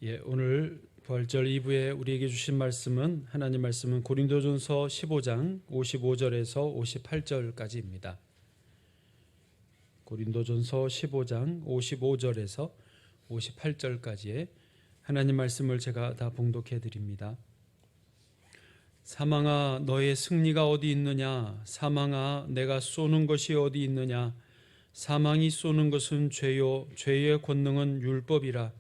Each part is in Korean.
예, 오늘 부활절 2부에 우리에게 주신 말씀은 하나님 말씀은 고린도전서 15장 55절에서 58절까지입니다. 고린도전서 15장 55절에서 58절까지의 하나님 말씀을 제가 다 봉독해 드립니다. 사망아 너의 승리가 어디 있느냐? 사망아 내가 쏘는 것이 어디 있느냐? 사망이 쏘는 것은 죄요 죄의 권능은 율법이라.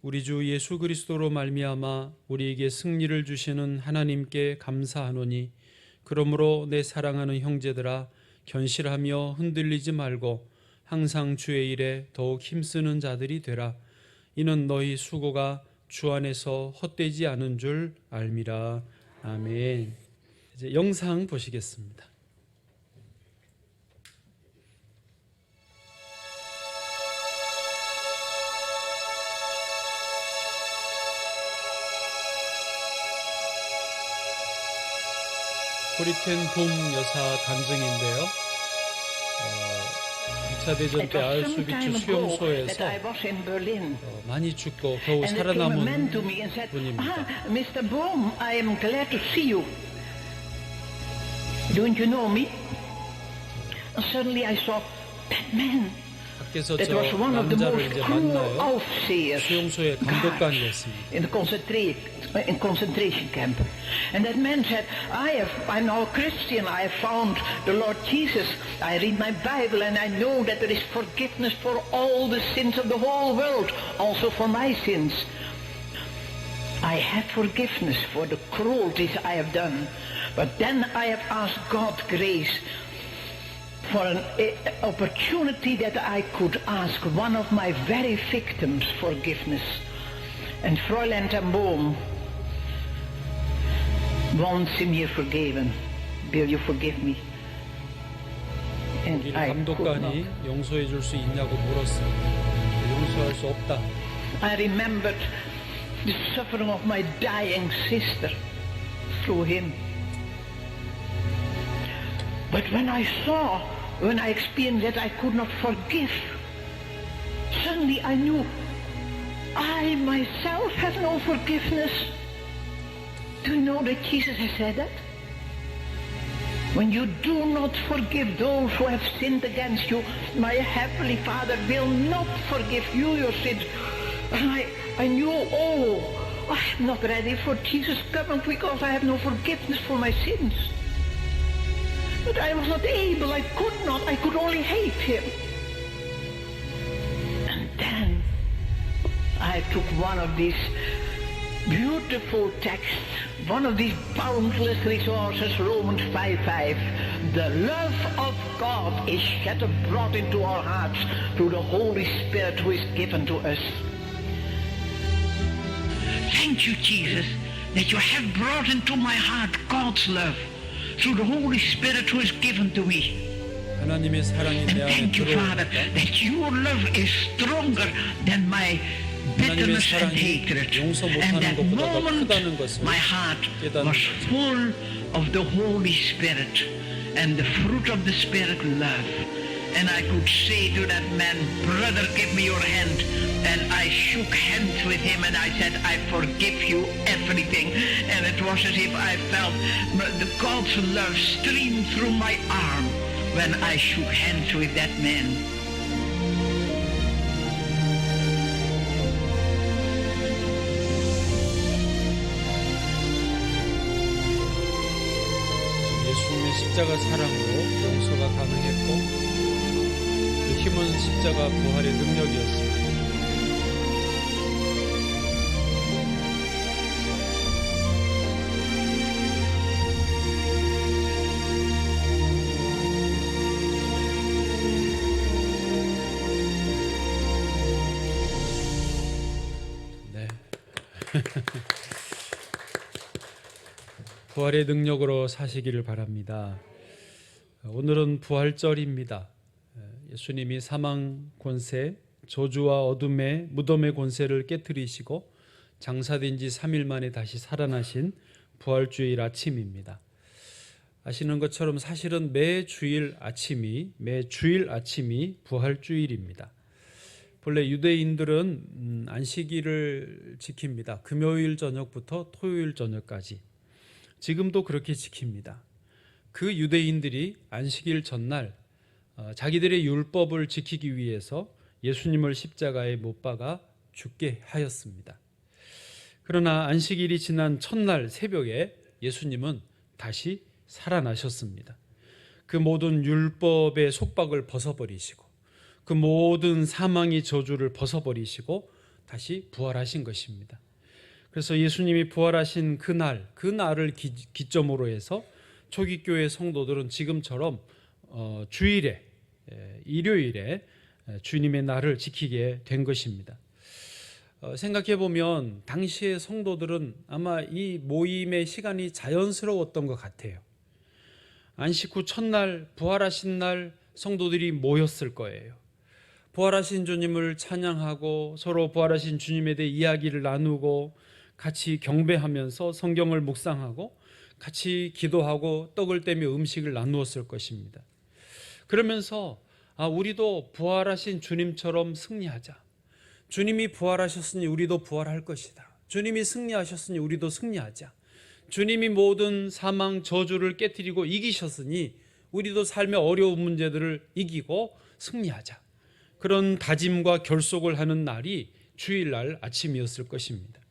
우리 주 예수 그리스도로 말미암아 우리에게 승리를 주시는 하나님께 감사하노니 그러므로 내 사랑하는 형제들아 견실하며 흔들리지 말고 항상 주의 일에 더욱 힘쓰는 자들이 되라. 이는 너희 수고가 주 안에서 헛되지 않은 줄 알미라. 아멘. 이제 영상 보시겠습니다. 코리텐 봄 여사 간증인데요. 2차 대전 때 아우슈비츠 수용소에서 많이 죽고 겨우 살아남은 분입니다. Mr. Bohm, I am glad to see you. Don't you know me? Suddenly I saw that man. 밖에서 That 저 was one of the 남자를 most 이제 cruel 만나요. overseers, 수용소의 감독관이었습니다. in the concentration camp. And that man said, I'm now a Christian, I have found the Lord Jesus, I read my Bible and I know that there is forgiveness for all the sins of the whole world, also for my sins. I have forgiveness for the cruelties I have done, but then I have asked God grace for an opportunity that I could ask one of my very victims forgiveness. And Fräulein ten Boom, once him you forgiven, will you forgive me? And 우리 I could 감독관이 not. 용서해 줄 수 있냐고 물었습니다. 용서할 수 없다. I remembered the suffering of my dying sister through him. But when I experienced that I could not forgive, suddenly I knew I myself have no forgiveness. Do you know that Jesus has said that? When you do not forgive those who have sinned against you, my heavenly Father will not forgive you your sins. And I knew, I am not ready for Jesus coming because I have no forgiveness for my sins. But I was not able, I could only hate him. And then I took one of these beautiful texts, one of these boundless resources, Romans 5:5. The love of God is shed abroad into our hearts through the Holy Spirit who is given to us. Thank you, Jesus, that you have brought into my heart God's love through the Holy Spirit who is given to me. 하나님의 사랑이 And 내 안에 thank you, Father, 들어오니까 that your love is stronger than my 하나님의 bitterness and 사랑이 hatred. 용서 And 못하는 that 것보다 더 moment, 크다는 것을 my heart 깨닫는 was 거죠. full of the Holy Spirit and the fruit of the Spirit, love. And I could say to that man, brother, give me your hand. And I shook hands with him and I said, I forgive you everything. And it was as if I felt the God's love stream through my arm when I shook hands with that man. 예수님의 십자가 사랑으로 용서가 가능했고 그 힘은 십자가 부활의 능력이었습니다. 네. 부활의 능력으로 사시기를 바랍니다. 오늘은 부활절입니다. 예수님이 사망 권세, 저주와 어둠의 무덤의 권세를 깨뜨리시고 장사된 지 3일 만에 다시 살아나신 부활주일 아침입니다. 아시는 것처럼 사실은 매 주일 아침이 부활주일입니다. 본래 유대인들은 안식일을 지킵니다. 금요일 저녁부터 토요일 저녁까지. 지금도 그렇게 지킵니다. 그 유대인들이 안식일 전날 자기들의 율법을 지키기 위해서 예수님을 십자가에 못 박아 죽게 하였습니다. 그러나 안식일이 지난 첫날 새벽에 예수님은 다시 살아나셨습니다. 그 모든 율법의 속박을 벗어버리시고 그 모든 사망의 저주를 벗어버리시고 다시 부활하신 것입니다. 그래서 예수님이 부활하신 그날을 기점으로 해서 초기교회 성도들은 지금처럼 주일에, 일요일에 주님의 날을 지키게 된 것입니다. 생각해 보면 당시의 성도들은 아마 이 모임의 시간이 자연스러웠던 것 같아요. 안식 후 첫날, 부활하신 날 성도들이 모였을 거예요. 부활하신 주님을 찬양하고 서로 부활하신 주님에 대해 이야기를 나누고 같이 경배하면서 성경을 묵상하고 같이 기도하고 떡을 떼며 음식을 나누었을 것입니다. 그러면서 우리도 부활하신 주님처럼 승리하자. 주님이 부활하셨으니 우리도 부활할 것이다. 주님이 승리하셨으니 우리도 승리하자. 주님이 모든 사망 저주를 깨뜨리고 이기셨으니 우리도 삶의 어려운 문제들을 이기고 승리하자. 그런 다짐과 결속을 하는 날이 주일날 아침이었을 것입니다.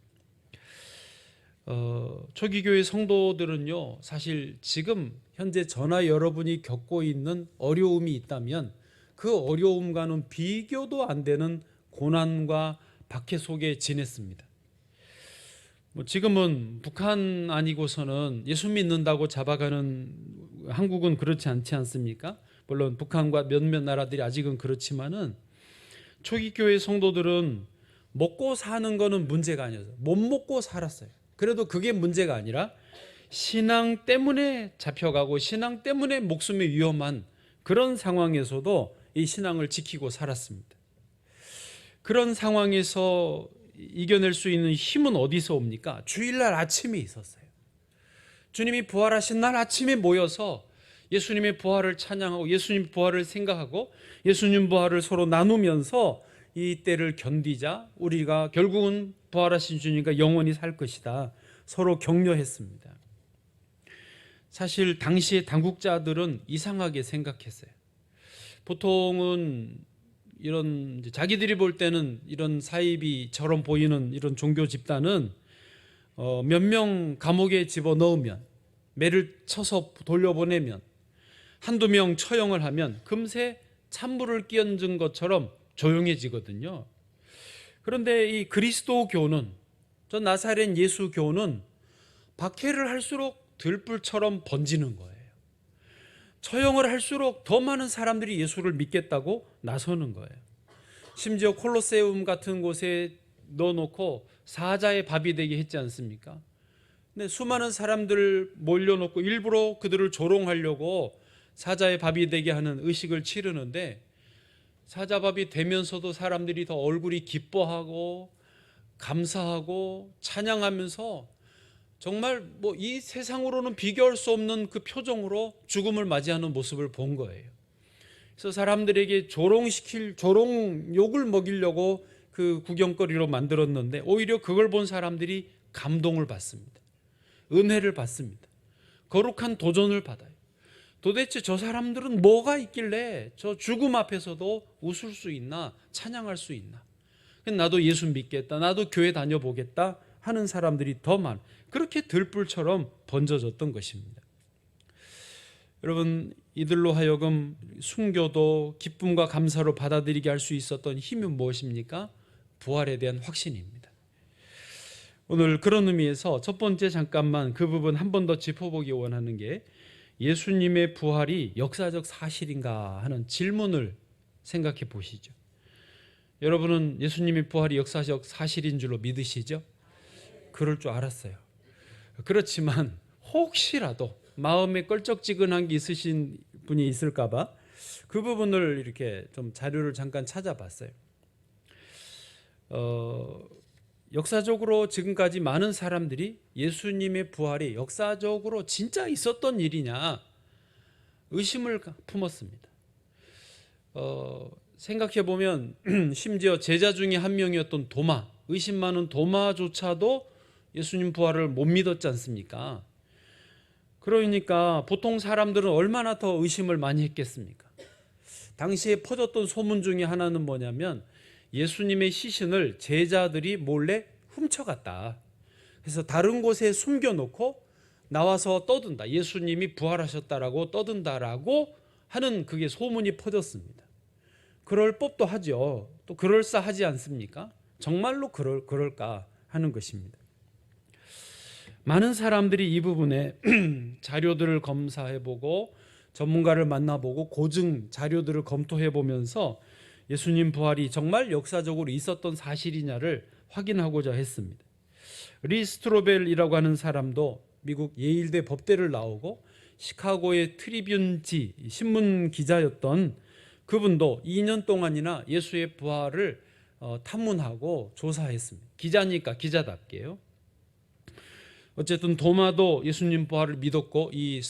초기교회 성도들은요, 사실 지금 현재 저나 여러분이 겪고 있는 어려움이 있다면 그 어려움과는 비교도 안 되는 고난과 박해 속에 지냈습니다. 지금은 북한 아니고서는 예수 믿는다고 잡아가는 한국은 그렇지 않지 않습니까? 물론 북한과 몇몇 나라들이 아직은 그렇지만은 초기교회 성도들은 먹고 사는 거는 문제가 아니었어요. 못 먹고 살았어요. 그래도 그게 문제가 아니라 신앙 때문에 잡혀가고 신앙 때문에 목숨이 위험한 그런 상황에서도 이 신앙을 지키고 살았습니다. 그런 상황에서 이겨낼 수 있는 힘은 어디서 옵니까? 주일날 아침에 있었어요. 주님이 부활하신 날 아침에 모여서 예수님의 부활을 찬양하고 예수님 부활을 생각하고 예수님 부활을 서로 나누면서 이 때를 견디자. 우리가 결국은 부활하신 주님과 영원히 살 것이다. 서로 격려했습니다. 사실 당시의 당국자들은 이상하게 생각했어요. 보통은 이런 자기들이 볼 때는 이런 사이비처럼 보이는 이런 종교 집단은 몇 명 감옥에 집어넣으면, 매를 쳐서 돌려보내면, 한두 명 처형을 하면 금세 찬물을 끼얹은 것처럼 조용해지거든요. 그런데 이 그리스도교는, 저 나사렛 예수교는 박해를 할수록 들불처럼 번지는 거예요. 처형을 할수록 더 많은 사람들이 예수를 믿겠다고 나서는 거예요. 심지어 콜로세움 같은 곳에 넣어놓고 사자의 밥이 되게 했지 않습니까? 근데 수많은 사람들 몰려놓고 일부러 그들을 조롱하려고 사자의 밥이 되게 하는 의식을 치르는데, 사자밥이 되면서도 사람들이 더 얼굴이 기뻐하고 감사하고 찬양하면서 정말 이 세상으로는 비교할 수 없는 그 표정으로 죽음을 맞이하는 모습을 본 거예요. 그래서 사람들에게 조롱욕을 먹이려고 그 구경거리로 만들었는데 오히려 그걸 본 사람들이 감동을 받습니다. 은혜를 받습니다. 거룩한 도전을 받아요. 도대체 저 사람들은 뭐가 있길래 저 죽음 앞에서도 웃을 수 있나, 찬양할 수 있나. 나도 예수 믿겠다, 나도 교회 다녀보겠다 하는 사람들이 더 많아요. 그렇게 들불처럼 번져졌던 것입니다. 여러분, 이들로 하여금 순교도 기쁨과 감사로 받아들이게 할 수 있었던 힘은 무엇입니까? 부활에 대한 확신입니다. 오늘 그런 의미에서 첫 번째 잠깐만 그 부분 한 번 더 짚어보기 원하는 게, 예수님의 부활이 역사적 사실인가 하는 질문을 생각해 보시죠. 여러분은 예수님의 부활이 역사적 사실인 줄로 믿으시죠? 그럴 줄 알았어요. 그렇지만 혹시라도 마음에 껄쩍지근한 게 있으신 분이 있을까 봐 그 부분을 이렇게 좀 자료를 잠깐 찾아봤어요. 역사적으로 지금까지 많은 사람들이 예수님의 부활이 역사적으로 진짜 있었던 일이냐 의심을 품었습니다. 생각해 보면 심지어 제자 중에 한 명이었던 도마, 의심 많은 도마조차도 예수님 부활을 못 믿었지 않습니까? 그러니까 보통 사람들은 얼마나 더 의심을 많이 했겠습니까? 당시에 퍼졌던 소문 중에 하나는 뭐냐면 예수님의 시신을 제자들이 몰래 훔쳐갔다. 그래서 다른 곳에 숨겨놓고 나와서 떠든다. 예수님이 부활하셨다라고 떠든다라고 하는 그게 소문이 퍼졌습니다. 그럴 법도 하죠. 또 그럴싸하지 않습니까? 정말로 그럴까 하는 것입니다. 많은 사람들이 이 부분에 자료들을 검사해보고 전문가를 만나보고 고증 자료들을 검토해보면서 예수님 부활이 정말 역사적으로 있었던 사실이냐를 확인하고자 했습니다. 리 스트로벨이라고 하는 사람도 미국 예일대 법대를 나오고 시카고의 트리뷴지 신문 기자였던 그분도 2년 동안이나 예수의 부활을 탐문하고 조사했습니다. 기자니까 기자답게요. 어쨌든 도마도 예수님 부활을 믿었고 이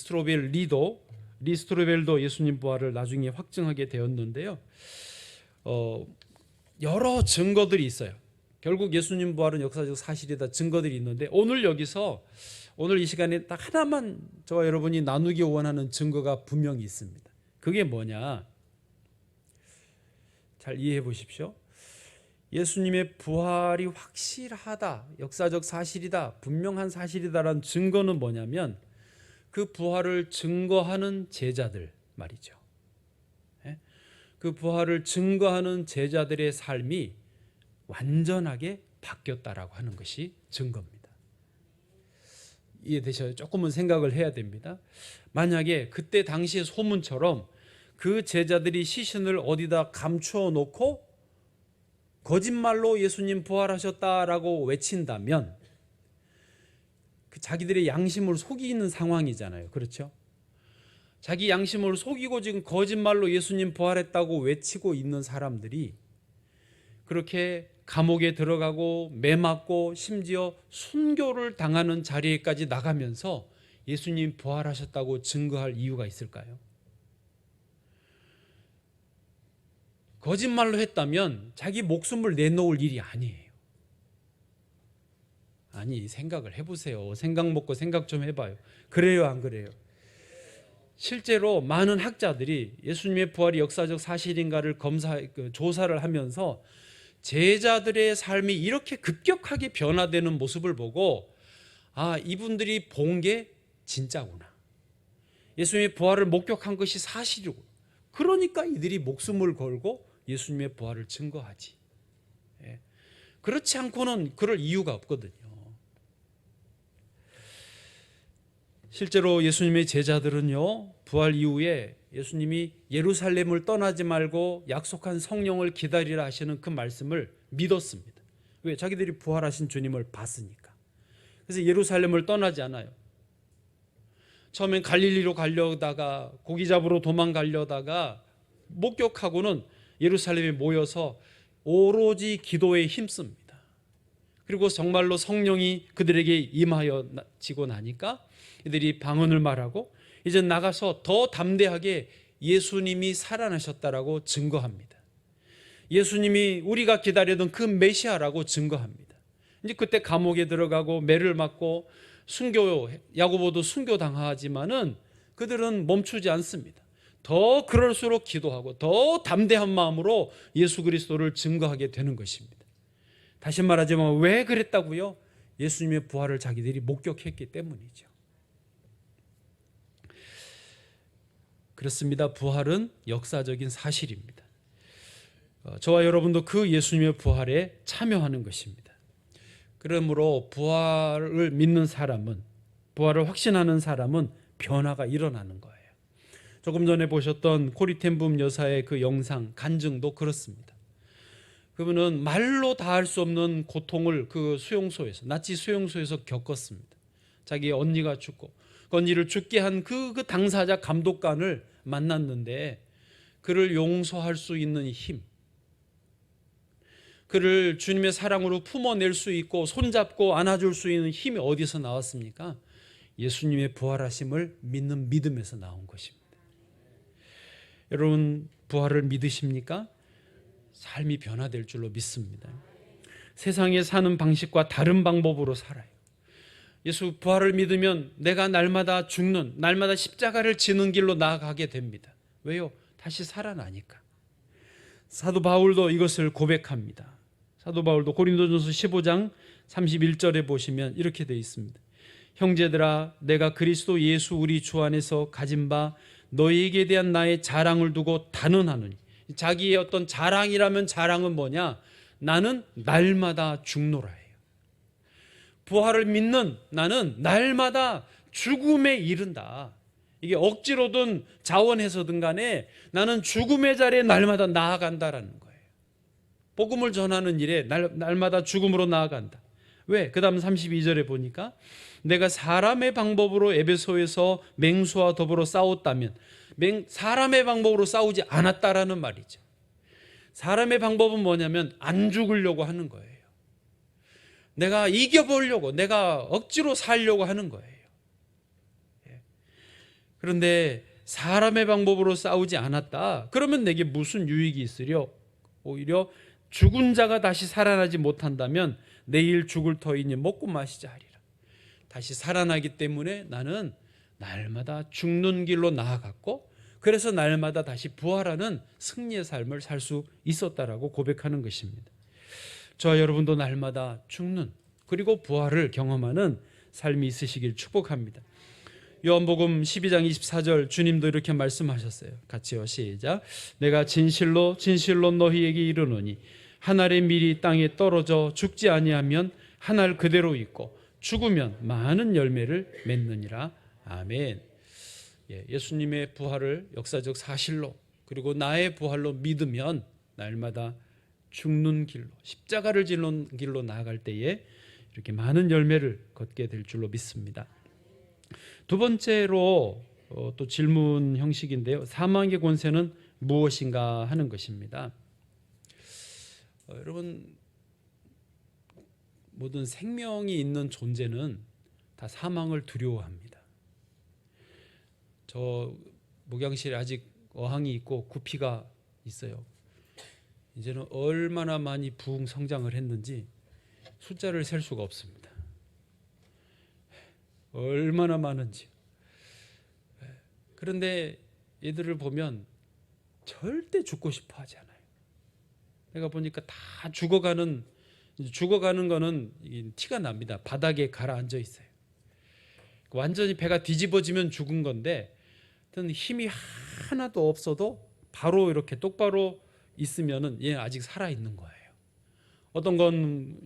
리 스트로벨도 예수님 부활을 나중에 확증하게 되었는데요. 여러 증거들이 있어요. 결국 예수님 부활은 역사적 사실이다 증거들이 있는데 오늘 이 시간에 딱 하나만 저와 여러분이 나누기 원하는 증거가 분명히 있습니다. 그게 뭐냐? 잘 이해해 보십시오. 예수님의 부활이 확실하다, 역사적 사실이다, 분명한 사실이다라는 증거는 뭐냐면 그 부활을 증거하는 제자들 말이죠. 그 부활을 증거하는 제자들의 삶이 완전하게 바뀌었다라고 하는 것이 증거입니다. 이해되셔요? 조금은 생각을 해야 됩니다. 만약에 그때 당시의 소문처럼 그 제자들이 시신을 어디다 감추어 놓고 거짓말로 예수님 부활하셨다라고 외친다면 그 자기들의 양심을 속이는 상황이잖아요. 그렇죠? 자기 양심을 속이고 지금 거짓말로 예수님 부활했다고 외치고 있는 사람들이 그렇게 감옥에 들어가고 매맞고 심지어 순교를 당하는 자리에까지 나가면서 예수님 부활하셨다고 증거할 이유가 있을까요? 거짓말로 했다면 자기 목숨을 내놓을 일이 아니에요. 아니, 생각을 해보세요. 생각 먹고 생각 좀 해봐요. 그래요, 안 그래요? 실제로 많은 학자들이 예수님의 부활이 역사적 사실인가를 조사를 하면서 제자들의 삶이 이렇게 급격하게 변화되는 모습을 보고 이분들이 본 게 진짜구나. 예수님의 부활을 목격한 것이 사실이고 그러니까 이들이 목숨을 걸고 예수님의 부활을 증거하지. 그렇지 않고는 그럴 이유가 없거든요. 실제로 예수님의 제자들은요, 부활 이후에 예수님이 예루살렘을 떠나지 말고 약속한 성령을 기다리라 하시는 그 말씀을 믿었습니다. 왜? 자기들이 부활하신 주님을 봤으니까. 그래서 예루살렘을 떠나지 않아요. 처음엔 갈릴리로 가려다가 고기 잡으러 도망가려다가 목격하고는 예루살렘에 모여서 오로지 기도에 힘씁니다. 그리고 정말로 성령이 그들에게 임하여지고 나니까 이들이 방언을 말하고 이제 나가서 더 담대하게 예수님이 살아나셨다라고 증거합니다. 예수님이 우리가 기다리던 그 메시아라고 증거합니다. 이제 그때 감옥에 들어가고 매를 맞고 야고보도 순교당하지만은 그들은 멈추지 않습니다. 더 그럴수록 기도하고 더 담대한 마음으로 예수 그리스도를 증거하게 되는 것입니다. 다시 말하자면 왜 그랬다고요? 예수님의 부활을 자기들이 목격했기 때문이죠. 그렇습니다. 부활은 역사적인 사실입니다. 저와 여러분도 그 예수님의 부활에 참여하는 것입니다. 그러므로 부활을 믿는 사람은, 부활을 확신하는 사람은 변화가 일어나는 거예요. 조금 전에 보셨던 코리 텐붐 여사의 그 영상 간증도 그렇습니다. 그분은 말로 다 할 수 없는 고통을 그 수용소에서, 나치 수용소에서 겪었습니다. 자기 언니가 죽고 그 언니를 죽게 한 그 당사자 감독관을 만났는데 그를 용서할 수 있는 힘, 그를 주님의 사랑으로 품어낼 수 있고 손잡고 안아줄 수 있는 힘이 어디서 나왔습니까? 예수님의 부활하심을 믿는 믿음에서 나온 것입니다. 여러분 부활을 믿으십니까? 삶이 변화될 줄로 믿습니다. 세상에 사는 방식과 다른 방법으로 살아요. 예수 부활을 믿으면 내가 날마다 죽는, 날마다 십자가를 지는 길로 나아가게 됩니다. 왜요? 다시 살아나니까. 사도 바울도 이것을 고백합니다. 사도 바울도 고린도전서 15장 31절에 보시면 이렇게 되어 있습니다. 형제들아, 내가 그리스도 예수 우리 주 안에서 가진 바 너희에게 대한 나의 자랑을 두고 단언하노니. 자기의 어떤 자랑이라면 자랑은 뭐냐? 나는 날마다 죽노라예요. 부활을 믿는 나는 날마다 죽음에 이른다. 이게 억지로든 자원해서든 간에 나는 죽음의 자리에 날마다 나아간다라는 거예요. 복음을 전하는 일에 날마다 죽음으로 나아간다. 왜? 그 다음 32절에 보니까 내가 사람의 방법으로 에베소에서 맹수와 더불어 싸웠다면, 사람의 방법으로 싸우지 않았다라는 말이죠. 사람의 방법은 뭐냐면 안 죽으려고 하는 거예요. 내가 이겨보려고, 내가 억지로 살려고 하는 거예요. 그런데 사람의 방법으로 싸우지 않았다. 그러면 내게 무슨 유익이 있으려? 오히려 죽은 자가 다시 살아나지 못한다면 내일 죽을 터이니 먹고 마시자 하리라. 다시 살아나기 때문에 나는 날마다 죽는 길로 나아갔고, 그래서 날마다 다시 부활하는 승리의 삶을 살 수 있었다라고 고백하는 것입니다. 저와 여러분도 날마다 죽는, 그리고 부활을 경험하는 삶이 있으시길 축복합니다. 요한복음 12장 24절 주님도 이렇게 말씀하셨어요. 같이요, 시작. 내가 진실로 진실로 너희에게 이르노니 한 알의 밀이 땅에 떨어져 죽지 아니하면 한 알 그대로 있고 죽으면 많은 열매를 맺느니라. 아멘. 예수님의 부활을 역사적 사실로, 그리고 나의 부활로 믿으면 날마다 죽는 길로, 십자가를 지는 길로 나아갈 때에 이렇게 많은 열매를 걷게 될 줄로 믿습니다. 두 번째로 또 질문 형식인데요. 사망의 권세는 무엇인가 하는 것입니다. 여러분, 모든 생명이 있는 존재는 다 사망을 두려워합니다. 저 목양실에 아직 어항이 있고 구피가 있어요. 이제는 얼마나 많이 부흥 성장을 했는지 숫자를 셀 수가 없습니다. 얼마나 많은지. 그런데 얘들을 보면 절대 죽고 싶어 하지 않아요. 내가 보니까 다 죽어가는 거는 티가 납니다. 바닥에 가라앉아 있어요. 완전히 배가 뒤집어지면 죽은 건데, 힘이 하나도 없어도 바로 이렇게 똑바로 있으면은 얘는 아직 살아 있는 거예요. 어떤 건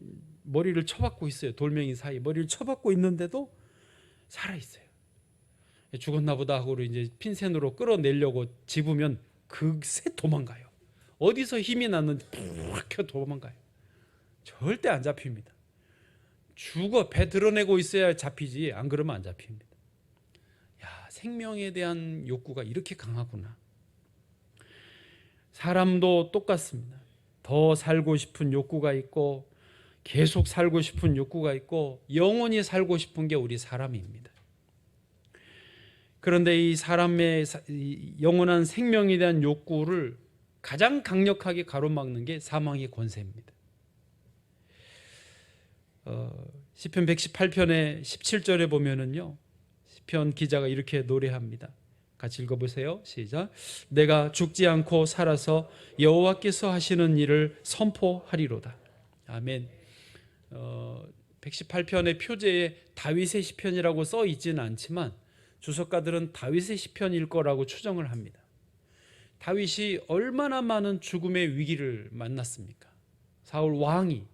머리를 쳐박고 있어요. 돌멩이 사이 머리를 쳐박고 있는데도 살아 있어요. 죽었나 보다 하고 이제 핀셋으로 끌어내려고 집으면 그새 도망가요. 어디서 힘이 났는지 푹 도망가요. 절대 안 잡힙니다. 죽어 배 드러내고 있어야 잡히지, 안 그러면 안 잡힙니다. 야, 생명에 대한 욕구가 이렇게 강하구나. 사람도 똑같습니다. 더 살고 싶은 욕구가 있고, 계속 살고 싶은 욕구가 있고, 영원히 살고 싶은 게 우리 사람입니다. 그런데 이 사람의 영원한 생명에 대한 욕구를 가장 강력하게 가로막는 게 사망의 권세입니다. 시편 118편의 17절에 보면은요, 시편 기자가 이렇게 노래합니다. 같이 읽어보세요. 시작. 내가 죽지 않고 살아서 여호와께서 하시는 일을 선포하리로다. 아멘. 118편의 표제에 다윗의 시편이라고 써 있지는 않지만 주석가들은 다윗의 시편일 거라고 추정을 합니다. 다윗이 얼마나 많은 죽음의 위기를 만났습니까? 사울 왕이,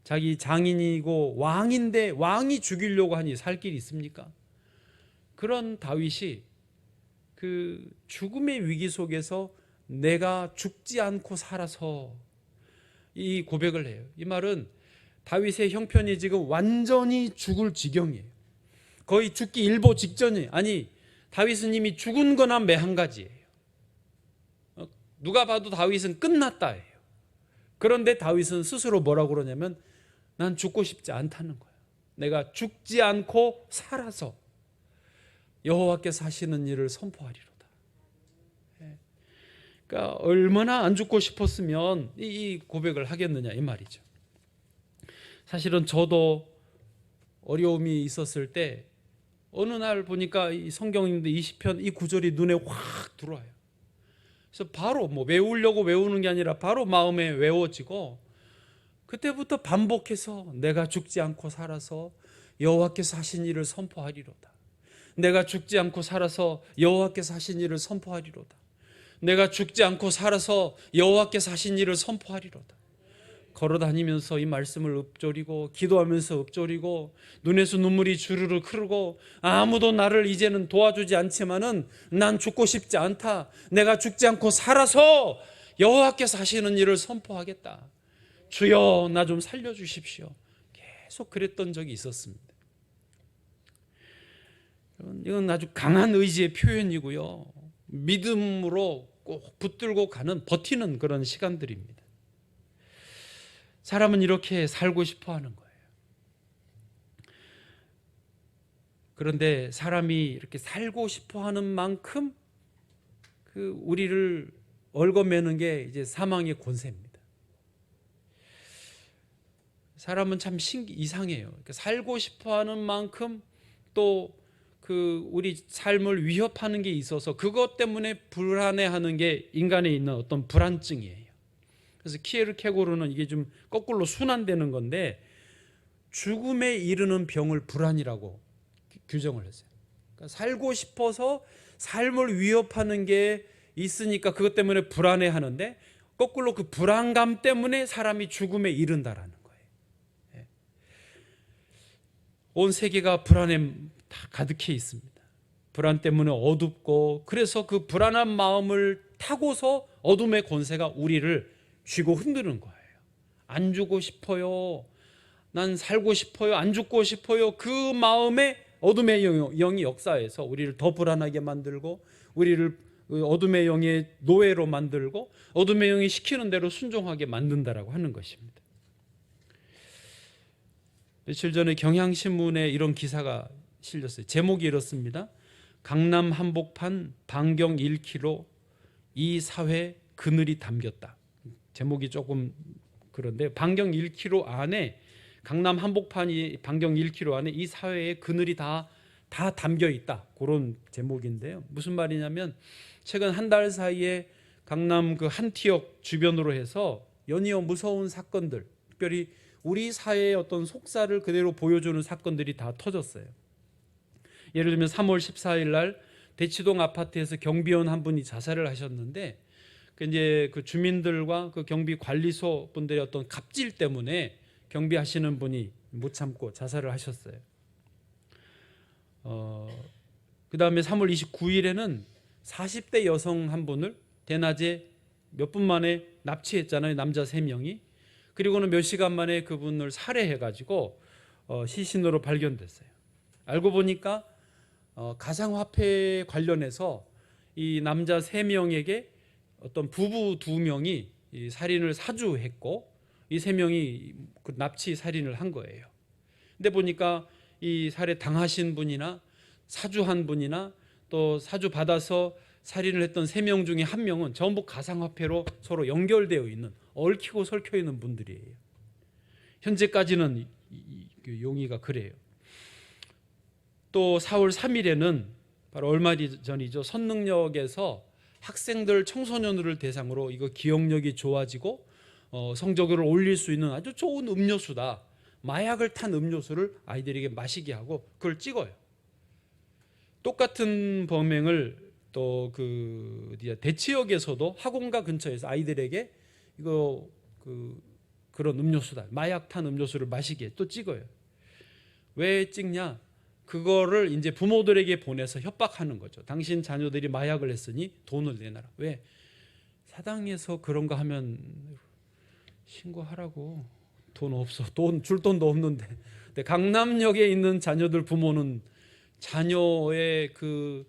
자기 장인이고 왕인데 왕이 죽이려고 하니 살 길이 있습니까? 그런 다윗이 그 죽음의 위기 속에서 내가 죽지 않고 살아서 이 고백을 해요. 이 말은 다윗의 형편이 지금 완전히 죽을 지경이에요. 거의 죽기 일보 직전이에요. 아니, 다윗은 이미 죽은 거나 매한가지예요. 누가 봐도 다윗은 끝났다예요. 그런데 다윗은 스스로 뭐라고 그러냐면, 난 죽고 싶지 않다는 거예요. 내가 죽지 않고 살아서 여호와께서 하시는 일을 선포하리로다. 그러니까 얼마나 안 죽고 싶었으면 이 고백을 하겠느냐 이 말이죠. 사실은 저도 어려움이 있었을 때 어느 날 보니까 이 성경인데 20편 이 구절이 눈에 확 들어와요. 그래서 바로 뭐 외우려고 외우는 게 아니라 바로 마음에 외워지고 그때부터 반복해서 내가 죽지 않고 살아서 여호와께서 하신 일을 선포하리로다. 내가 죽지 않고 살아서 여호와께서 하신 일을 선포하리로다. 내가 죽지 않고 살아서 여호와께서 하신 일을 선포하리로다. 걸어다니면서 이 말씀을 읊조리고 기도하면서 읊조리고 눈에서 눈물이 주르르 흐르고 아무도 나를 이제는 도와주지 않지만은 난 죽고 싶지 않다. 내가 죽지 않고 살아서 여호와께서 하시는 일을 선포하겠다. 주여 나 좀 살려주십시오. 계속 그랬던 적이 있었습니다. 이건 아주 강한 의지의 표현이고요. 믿음으로 꼭 붙들고 가는 버티는 그런 시간들입니다. 사람은 이렇게 살고 싶어 하는 거예요. 그런데 사람이 이렇게 살고 싶어 하는 만큼 우리를 얽어매는 게 이제 사망의 권세입니다. 사람은 참 이상해요. 그러니까 살고 싶어 하는 만큼 또 우리 삶을 위협하는 게 있어서 그것 때문에 불안해하는 게 인간에 있는 어떤 불안증이에요. 그래서 키에르케고르는 이게 좀 거꾸로 순환되는 건데 죽음에 이르는 병을 불안이라고 규정을 했어요. 그러니까 살고 싶어서 삶을 위협하는 게 있으니까 그것 때문에 불안해하는데 거꾸로 그 불안감 때문에 사람이 죽음에 이른다라는 거예요. 온 세계가 불안에 다 가득해 있습니다. 불안 때문에 어둡고 그래서 그 불안한 마음을 타고서 어둠의 권세가 우리를 쥐고 흔드는 거예요. 안 죽고 싶어요. 난 살고 싶어요. 안 죽고 싶어요. 그 마음에 어둠의 영이 역사해서 우리를 더 불안하게 만들고 우리를 어둠의 영의 노예로 만들고 어둠의 영이 시키는 대로 순종하게 만든다라고 하는 것입니다. 며칠 전에 경향신문에 이런 기사가 실렸어요. 제목이 이렇습니다. 강남 한복판 반경 1km 이 사회 그늘이 담겼다. 제목이 조금 그런데 반경 1km 안에 강남 한복판이 반경 1km 안에 이 사회의 그늘이 다 담겨 있다. 그런 제목인데요. 무슨 말이냐면 최근 한 달 사이에 강남 그 한티역 주변으로 해서 연이어 무서운 사건들, 특별히 우리 사회의 어떤 속살을 그대로 보여주는 사건들이 다 터졌어요. 예를 들면 3월 14일 날 대치동 아파트에서 경비원 한 분이 자살을 하셨는데 이제 그 주민들과 그 경비 관리소 분들의 어떤 갑질 때문에 경비하시는 분이 못 참고 자살을 하셨어요. 그 다음에 3월 29일에는 40대 여성 한 분을 대낮에 몇 분 만에 납치했잖아요. 남자 3명이. 그리고는 몇 시간 만에 그분을 살해해가지고 시신으로 발견됐어요. 알고 보니까 가상화폐 관련해서 이 남자 3명에게 어떤 부부 2명이 이 살인을 사주했고 이 3명이 그 납치 살인을 한 거예요. 근데 보니까 이 살해 당하신 분이나 사주한 분이나 또 사주 받아서 살인을 했던 3명 중에 1명은 전부 가상화폐로 서로 연결되어 있는 얽히고 설켜 있는 분들이에요. 현재까지는 그 용의가 그래요. 또 4월 3일에는 바로 얼마 전이죠. 선능력에서 학생들 청소년들을 대상으로 이거 기억력이 좋아지고 성적을 올릴 수 있는 아주 좋은 음료수다. 마약을 탄 음료수를 아이들에게 마시게 하고 그걸 찍어요. 똑같은 범행을 또 대치역에서도 학원가 근처에서 아이들에게 이거 그런 음료수다. 마약 탄 음료수를 마시게 또 찍어요. 왜 찍냐? 그거를 이제 부모들에게 보내서 협박하는 거죠. 당신 자녀들이 마약을 했으니 돈을 내놔라. 왜? 사당에서 그런 거 하면 신고하라고. 돈 없어. 줄 돈도 없는데. 근데 강남역에 있는 자녀들 부모는 자녀의 그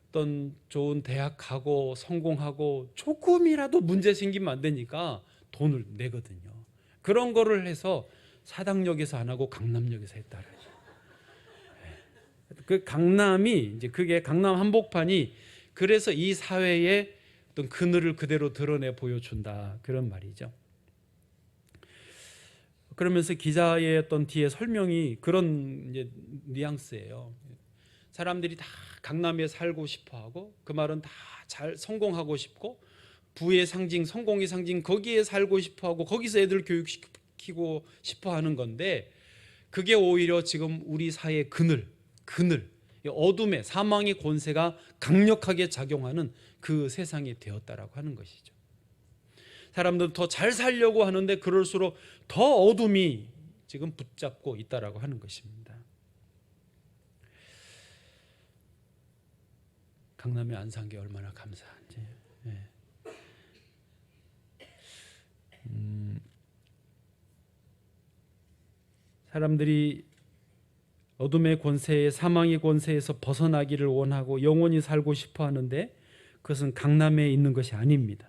어떤 좋은 대학 가고 성공하고 조금이라도 문제 생기면 안 되니까 돈을 내거든요. 그런 거를 해서 사당역에서 안 하고 강남역에서 했다라. 그 강남이 이제 그게 강남 한복판이 그래서 이 사회에 어떤 그늘을 그대로 드러내 보여준다, 그런 말이죠. 그러면서 기자의 어떤 뒤에 설명이 그런 이제 뉘앙스예요. 사람들이 다 강남에 살고 싶어하고, 그 말은 다 잘 성공하고 싶고, 부의 상징, 성공의 상징, 거기에 살고 싶어하고, 거기서 애들 교육시키고 싶어하는 건데, 그게 오히려 지금 우리 사회의 그늘, 어둠의, 사망의 권세가 강력하게 작용하는 그 세상이 되었다라고 하는 것이죠. 사람들은 더 잘 살려고 하는데 그럴수록 더 어둠이 지금 붙잡고 있다라고 하는 것입니다. 강남에 안 산 게 얼마나 감사한지. 사람들이 어둠의 권세에, 사망의 권세에서 벗어나기를 원하고 영원히 살고 싶어 하는데 그것은 강남에 있는 것이 아닙니다.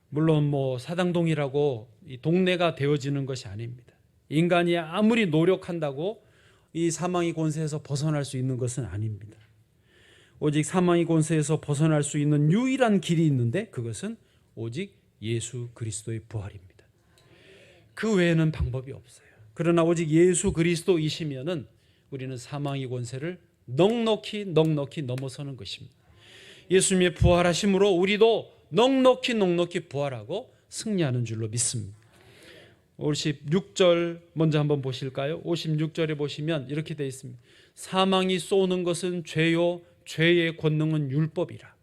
물론 뭐 사당동이라고 이 동네가 되어지는 것이 아닙니다. 인간이 아무리 노력한다고 이 사망의 권세에서 벗어날 수 있는 것은 아닙니다. 오직 사망의 권세에서 벗어날 수 있는 유일한 길이 있는데 그것은 오직 예수 그리스도의 부활입니다. 그 외에는 방법이 없어요. 그러나 오직 예수 그리스도이시면은 우리는 사망의 권세를 넉넉히 넘어서는 것입니다. 예수님의 부활하심으로 우리도 넉넉히 부활하고 승리하는 줄로 믿습니다. 56절 먼저 한번 보실까요? 56절에 보시면 이렇게 되어 있습니다. 사망이 쏘는 것은 죄요, 죄의 권능은 율법이라.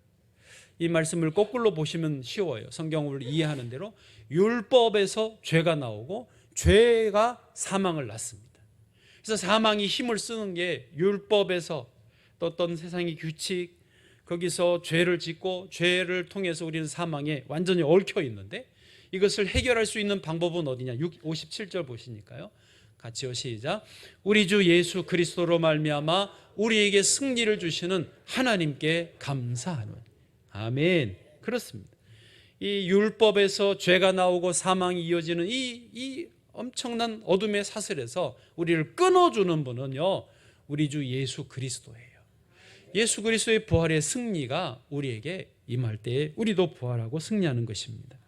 이 말씀을 거꾸로 보시면 쉬워요. 성경을 이해하는 대로 율법에서 죄가 나오고 죄가 사망을 낳습니다. 그래서 사망이 힘을 쓰는 게 율법에서 또 어떤 세상의 규칙, 거기서 죄를 짓고 죄를 통해서 우리는 사망에 완전히 얽혀 있는데 이것을 해결할 수 있는 방법은 어디냐? 57절 보시니까요. 같이요, 시작. 우리 주 예수 그리스도로 말미암아 우리에게 승리를 주시는 하나님께 감사하노니. 아멘. 그렇습니다. 이 율법에서 죄가 나오고 사망이 이어지는 이 엄청난 어둠의 사슬에서 우리를 끊어주는 분은요, 우리 주 예수 그리스도예요. 예수 그리스도의 부활의 승리가 우리에게 임할 때에 우리도 부활하고 승리하는 것입니다.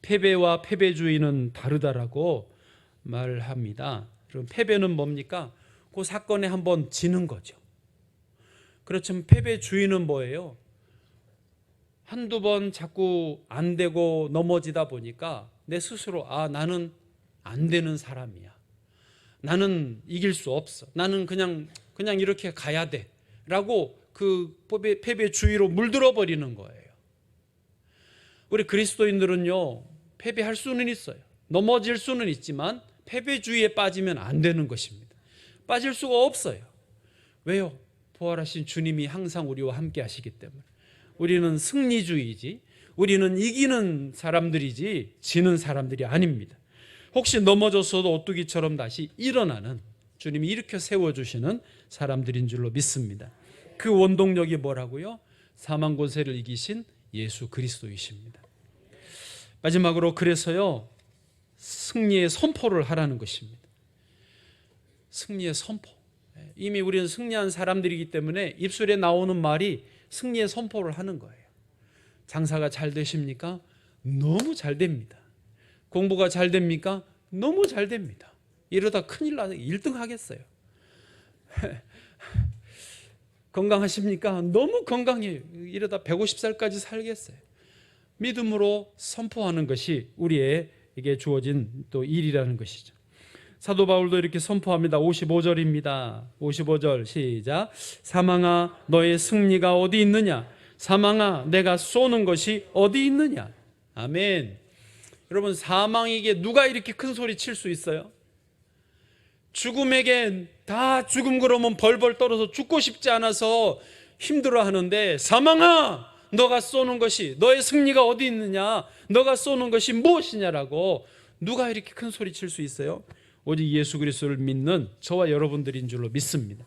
패배와 패배주의는 다르다라고 말합니다. 그럼 패배는 뭡니까? 그 사건에 한번 지는 거죠. 그렇지만 패배주의는 뭐예요? 한두 번 자꾸 안 되고 넘어지다 보니까 내 스스로 나는 안 되는 사람이야. 나는 이길 수 없어. 나는 그냥 이렇게 가야 돼. 라고 그 패배주의로 물들어 버리는 거예요. 우리 그리스도인들은요, 패배할 수는 있어요. 넘어질 수는 있지만 패배주의에 빠지면 안 되는 것입니다. 빠질 수가 없어요. 왜요? 부활하신 주님이 항상 우리와 함께 하시기 때문에. 우리는 승리주의지, 우리는 이기는 사람들이지 지는 사람들이 아닙니다. 혹시 넘어졌어도 오뚜기처럼 다시 일어나는, 주님이 일으켜 세워주시는 사람들인 줄로 믿습니다. 그 원동력이 뭐라고요? 사망 권세를 이기신 예수 그리스도이십니다. 마지막으로 그래서요, 승리의 선포를 하라는 것입니다. 승리의 선포. 이미 우리는 승리한 사람들이기 때문에 입술에 나오는 말이 승리의 선포를 하는 거예요. 장사가 잘 되십니까? 너무 잘 됩니다. 공부가 잘 됩니까? 너무 잘 됩니다. 이러다 큰일 나서 1등 하겠어요. 건강하십니까? 너무 건강해요. 이러다 150살까지 살겠어요. 믿음으로 선포하는 것이 우리에게 주어진 또 일이라는 것이죠. 사도 바울도 이렇게 선포합니다. 55절입니다. 55절 시작. 사망아 너의 승리가 어디 있느냐? 사망아 내가 쏘는 것이 어디 있느냐? 아멘. 여러분, 사망에게 누가 이렇게 큰 소리 칠 수 있어요? 죽음에게 다 죽음 그러면 벌벌 떨어서 죽고 싶지 않아서 힘들어 하는데, 사망아 너가 쏘는 것이, 너의 승리가 어디 있느냐? 너가 쏘는 것이 무엇이냐라고 누가 이렇게 큰 소리 칠 수 있어요? 오직 예수 그리스도를 믿는 저와 여러분들인 줄로 믿습니다.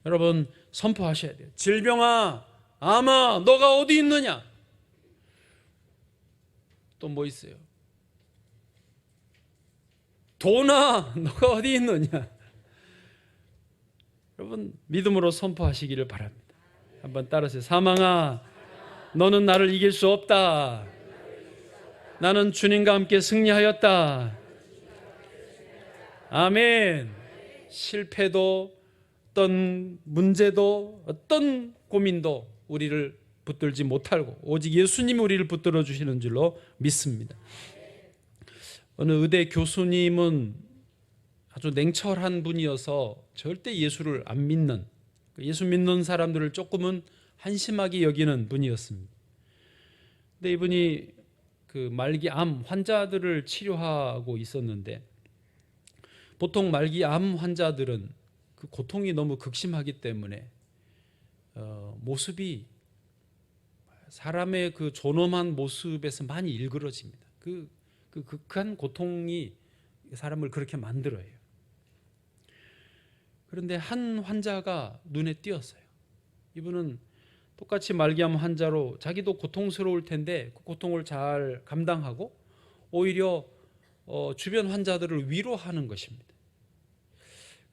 여러분, 선포하셔야 돼요. 질병아 암아 너가 어디 있느냐? 또 뭐 있어요? 돈아 너가 어디 있느냐? 여러분, 믿음으로 선포하시기를 바랍니다. 한번 따라하세요. 사망아, 너는 나를 이길 수 없다. 나는 주님과 함께 승리하였다. 아멘. 실패도, 어떤 문제도, 어떤 고민도 우리를 붙들지 못하고 오직 예수님이 우리를 붙들어 주시는 줄로 믿습니다. 어느 의대 교수님은 아주 냉철한 분이어서 절대 예수를 안 믿는, 예수 믿는 사람들을 조금은 한심하게 여기는 분이었습니다. 근데 이분이 그 말기암 환자들을 치료하고 있었는데, 보통 말기암 환자들은 그 고통이 너무 극심하기 때문에 모습이 사람의 그 존엄한 모습에서 많이 일그러집니다. 그 극한 고통이 사람을 그렇게 만들어요. 그런데 한 환자가 눈에 띄었어요. 이분은 똑같이 말기암 환자로 자기도 고통스러울 텐데 그 고통을 잘 감당하고 오히려 주변 환자들을 위로하는 것입니다.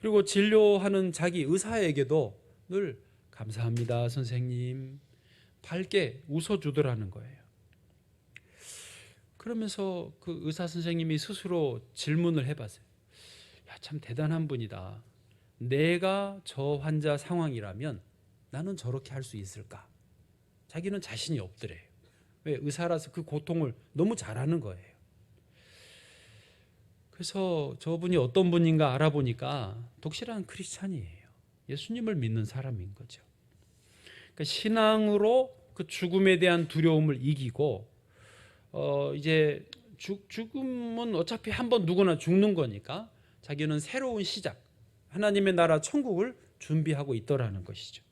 그리고 진료하는 자기 의사에게도 늘 감사합니다 선생님, 밝게 웃어주더라는 거예요. 그러면서 그 의사 선생님이 스스로 질문을 해봤어요. 야, 참 대단한 분이다. 내가 저 환자 상황이라면 나는 저렇게 할 수 있을까? 자기는 자신이 없더래요. 왜? 의사라서 그 고통을 너무 잘하는 거예요. 그래서 저분이 어떤 분인가 알아보니까 독실한 크리스찬이에요. 예수님을 믿는 사람인 거죠. 그러니까 신앙으로 그 죽음에 대한 두려움을 이기고 이제 죽음은 어차피 한번 누구나 죽는 거니까 자기는 새로운 시작, 하나님의 나라 천국을 준비하고 있더라는 것이죠.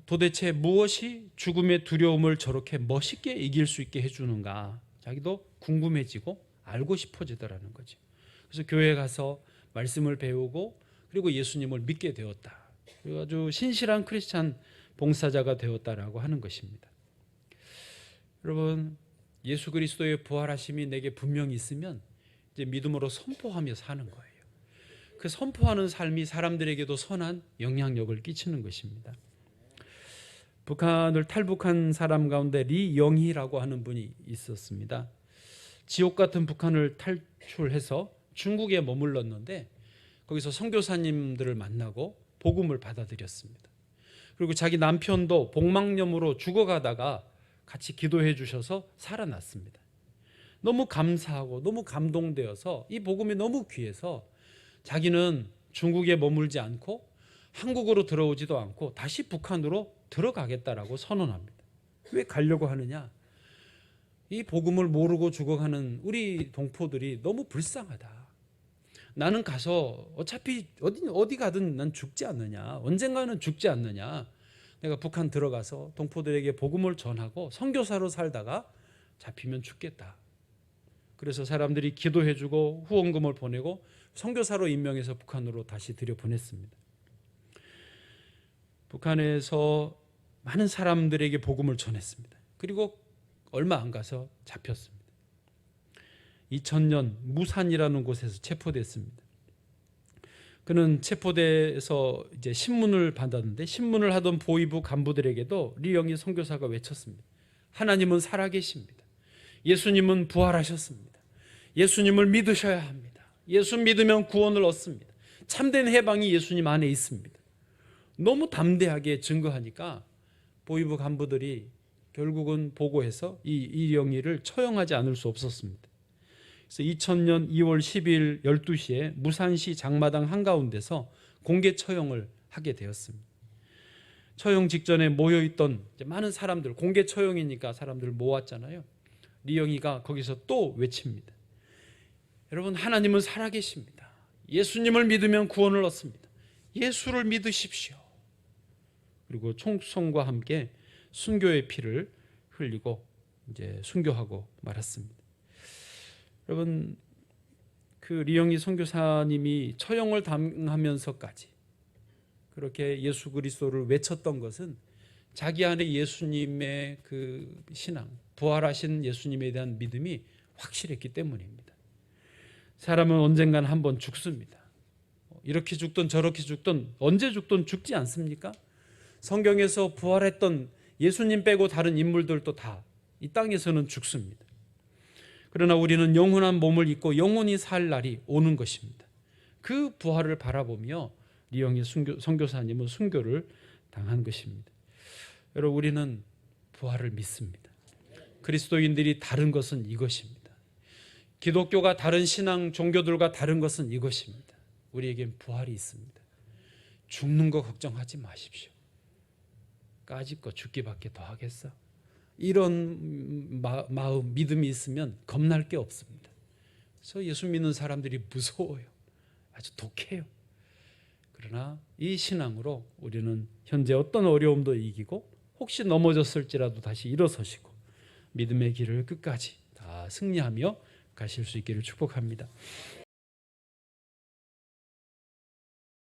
도대체 무엇이 죽음의 두려움을 저렇게 멋있게 이길 수 있게 해주는가, 자기도 궁금해지고 알고 싶어지더라는 거죠. 그래서 교회에 가서 말씀을 배우고 그리고 예수님을 믿게 되었다. 그리고 아주 신실한 크리스찬 봉사자가 되었다라고 하는 것입니다. 여러분, 예수 그리스도의 부활하심이 내게 분명히 있으면 이제 믿음으로 선포하며 사는 거예요. 그 선포하는 삶이 사람들에게도 선한 영향력을 끼치는 것입니다. 북한을 탈북한 사람 가운데 리영희라고 하는 분이 있었습니다. 지옥 같은 북한을 탈출해서 중국에 머물렀는데 거기서 선교사님들을 만나고 복음을 받아들였습니다. 그리고 자기 남편도 복막염으로 죽어가다가 같이 기도해 주셔서 살아났습니다. 너무 감사하고 너무 감동되어서 이 복음이 너무 귀해서 자기는 중국에 머물지 않고 한국으로 들어오지도 않고 다시 북한으로 들어가겠다라고 선언합니다. 왜 가려고 하느냐? 이 복음을 모르고 죽어가는 우리 동포들이 너무 불쌍하다. 나는 가서 어차피 어디 가든 난 죽지 않느냐, 언젠가는 죽지 않느냐, 내가 북한 들어가서 동포들에게 복음을 전하고 선교사로 살다가 잡히면 죽겠다. 그래서 사람들이 기도해주고 후원금을 보내고 선교사로 임명해서 북한으로 다시 들여보냈습니다. 북한에서 많은 사람들에게 복음을 전했습니다. 그리고 얼마 안 가서 잡혔습니다. 2000년 무산이라는 곳에서 체포됐습니다. 그는 체포돼서 이제 신문을 받았는데 신문을 하던 보위부 간부들에게도 리영희 선교사가 외쳤습니다. 하나님은 살아계십니다. 예수님은 부활하셨습니다. 예수님을 믿으셔야 합니다. 예수 믿으면 구원을 얻습니다. 참된 해방이 예수님 안에 있습니다. 너무 담대하게 증거하니까 보위부 간부들이 결국은 보고해서 이 리영희를 처형하지 않을 수 없었습니다. 그래서 2000년 2월 10일 12시에 무산시 장마당 한가운데서 공개 처형을 하게 되었습니다. 처형 직전에 모여있던 많은 사람들, 공개 처형이니까 사람들 모았잖아요. 리영희가 거기서 또 외칩니다. 여러분, 하나님은 살아계십니다. 예수님을 믿으면 구원을 얻습니다. 예수를 믿으십시오. 그리고 총성과 함께 순교의 피를 흘리고 이제 순교하고 말았습니다. 여러분, 그 리영희 선교사님이 처형을 당하면서까지 그렇게 예수 그리스도를 외쳤던 것은 자기 안에 예수님의 그 신앙, 부활하신 예수님에 대한 믿음이 확실했기 때문입니다. 사람은 언젠간 한번 죽습니다. 이렇게 죽든 저렇게 죽든 언제 죽든 죽지 않습니까? 성경에서 부활했던 예수님 빼고 다른 인물들도 다 이 땅에서는 죽습니다. 그러나 우리는 영원한 몸을 입고 영원히 살 날이 오는 것입니다. 그 부활을 바라보며 리영희 선교사님은 순교를 당한 것입니다. 여러분, 우리는 부활을 믿습니다. 그리스도인들이 다른 것은 이것입니다. 기독교가 다른 신앙 종교들과 다른 것은 이것입니다. 우리에겐 부활이 있습니다. 죽는 거 걱정하지 마십시오. 까짓 거 죽기밖에 더 하겠어. 이런 마음, 믿음이 있으면 겁날 게 없습니다. 그래서 예수 믿는 사람들이 무서워요. 아주 독해요. 그러나 이 신앙으로 우리는 현재 어떤 어려움도 이기고 혹시 넘어졌을지라도 다시 일어서시고 믿음의 길을 끝까지 다 승리하며 가실 수 있기를 축복합니다.